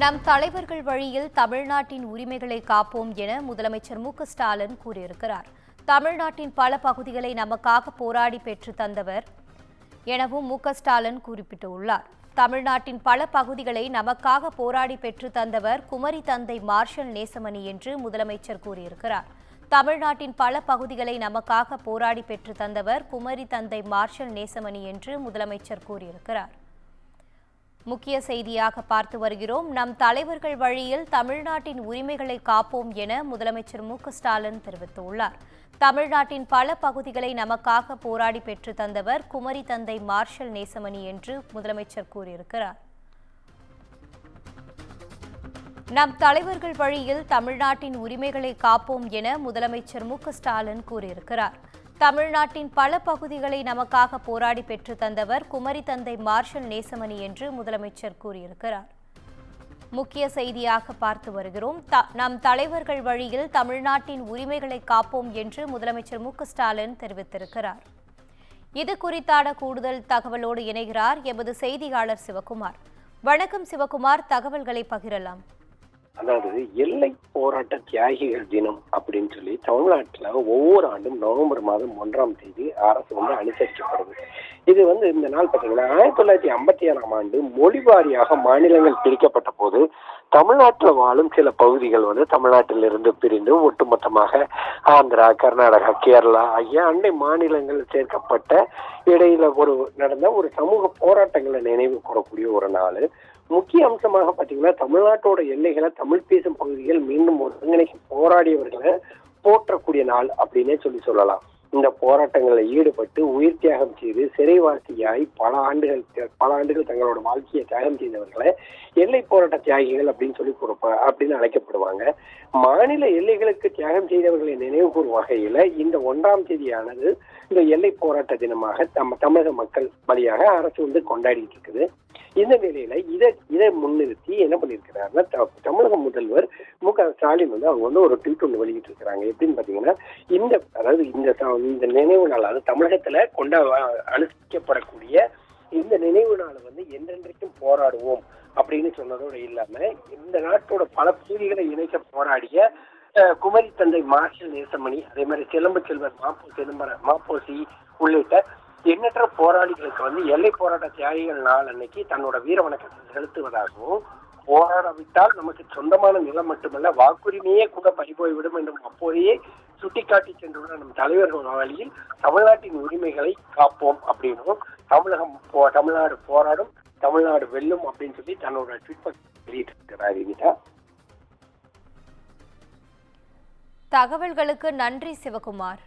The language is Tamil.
நம் தலைவர்கள் வழியில் தமிழ்நாட்டின் உரிமைகளை காப்போம் என முதலமைச்சர் மு.க.ஸ்டாலின் கூறியிருக்கிறார். தமிழ்நாட்டின் பல பகுதிகளை நமக்காக போராடி பெற்று தந்தவர் எனவும் மு.க.ஸ்டாலின் குறிப்பிட்டுள்ளார். தமிழ்நாட்டின் பல பகுதிகளை நமக்காக போராடி பெற்று தந்தவர் குமரி தந்தை மார்ஷல் நேசமணி என்று முதலமைச்சர் கூறியிருக்கிறார். தமிழ்நாட்டின் பல பகுதிகளை நமக்காக போராடி பெற்று தந்தவர் குமரி தந்தை மார்ஷல் நேசமணி என்று முதலமைச்சர் கூறியிருக்கிறார். முக்கிய செய்தியாக பார்த்து வருகிறோம். நம் தலைவர்கள் வழியில் தமிழ்நாட்டின் உரிமைகளை காப்போம் என முதலமைச்சர் மு.க.ஸ்டாலின் தெரிவித்துள்ளார். தமிழ்நாட்டின் பல பகுதிகளை நமக்காக போராடி பெற்று தந்தவர் குமரி தந்தை மார்ஷல் நேசமணி என்று முதலமைச்சர் கூறியிருக்கிறார். நம் தலைவர்கள் வழியில் தமிழ்நாட்டின் உரிமைகளை காப்போம் என முதலமைச்சர் மு.க.ஸ்டாலின் கூறியிருக்கிறார். தமிழ்நாட்டின் பல பகுதிகளை நமக்காக போராடி பெற்று தந்தவர் குமரி தந்தை மார்ஷல் நேசமணி என்று முதலமைச்சர் கூறியிருக்கிறார். முக்கிய செய்தியாக பார்த்து வருகிறோம். நம் தலைவர்கள் வழியில் தமிழ்நாட்டின் உரிமைகளை காப்போம் என்று முதலமைச்சர் மு.க.ஸ்டாலின் தெரிவித்திருக்கிறார். இது குறித்தான கூடுதல் தகவலோடு இணைகிறார் எமது செய்தியாளர் சிவகுமார். வணக்கம் சிவகுமார், தகவல்களை பகிரலாம். அதாவது எல்லை போராட்ட தியாகிகள் தினம் அப்படின்னு சொல்லி தமிழ்நாட்டில் ஒவ்வொரு ஆண்டும் நவம்பர் மாதம் 1ஆம் தேதி அரசு அனுசரிக்கப்படுது. இது இந்த நாள் பார்த்தீங்கன்னா 1957ஆம் ஆண்டு மொழி வாரியாக மாநிலங்கள் பிரிக்கப்பட்ட போது தமிழ்நாட்டில் வாழும் சில பகுதிகள் தமிழ்நாட்டிலிருந்து பிரிந்து ஒட்டுமொத்தமாக ஆந்திரா, கர்நாடகா, கேரளா ஆகிய அண்டை மாநிலங்கள் சேர்க்கப்பட்ட இடையில நடந்த ஒரு சமூக போராட்டங்களை நினைவு கூறக்கூடிய ஒரு நாள். முக்கிய அம்சமாக பார்த்தீங்கன்னா தமிழ்நாட்டோட எல்லைகளை தமிழ் பேசும் பகுதிகள் மீண்டும் ஒருங்கிணைக்க போராடியவர்களை போற்றக்கூடிய நாள் அப்படின்னே சொல்லலாம். இந்த போராட்டங்களில் ஈடுபட்டு உயிர் தியாகம் செய்து சிறைவாசியாய் பல ஆண்டுகள் தங்களோட வாழ்க்கையை தியாகம் செய்தவர்களை எல்லை போராட்ட தியாகிகள் அப்படின்னு அழைக்கப்படுவாங்க. மாநில எல்லைகளுக்கு தியாகம் செய்தவர்களை நினைவு கூறும் வகையில இந்த 1ஆம் தேதியானது இந்த எல்லை போராட்ட தினமாக தமிழக மக்கள் வழியாக அரசு கொண்டாடிட்டு இருக்குது. இந்த நிலையில இதை முன்னிறுத்தி என்ன பண்ணிருக்கிறாருன்னா தமிழக முதல்வர் மு.க.ஸ்டாலின் அவங்க ஒரு ட்வீட் ஒன்று வெளியிட்டு இருக்கிறாங்க. எப்படின்னு பாத்தீங்கன்னா இந்த நினைவு நாள், அது தமிழகத்துல அனுஷ்டிக்கப்படக்கூடிய இந்த நினைவு நாள் என்றென்றைக்கும் போராடுவோம் அப்படின்னு சொன்னதோடு இல்லாம இந்த நாட்டோட பல பகுதிகளை இணைக்க போராடிய குமரி தந்தை மார்ஷல் நேசமணி, அதே மாதிரி சிலம்பு செல்வர் மாப்போசி உள்ளிட்ட எண்ணற்ற போராளிகளுக்கு எல்லை போராட்ட தியாகிகள் நாள் அன்னைக்கு தன்னோட வீர வணக்கத்தை செலுத்துவதாகவும், போராடாவிட்டால் நமக்கு சொந்தமான நிலம் மட்டுமல்ல வாக்குரிமையே கூட பறிபோய்விடும் என்றும் அப்போதையே சுட்டிக்காட்டி சென்றுள்ள நம் தலைவர்கள் வழியில் தமிழ்நாட்டின் உரிமைகளை காப்போம் அப்படின்னும் தமிழ்நாடு போராடும், தமிழ்நாடு வெல்லும் அப்படின்னு சொல்லி தன்னோட ட்வீட் வெளியிட்டிருக்கிறார். இனிதா, தகவல்களுக்கு நன்றி சிவகுமார்.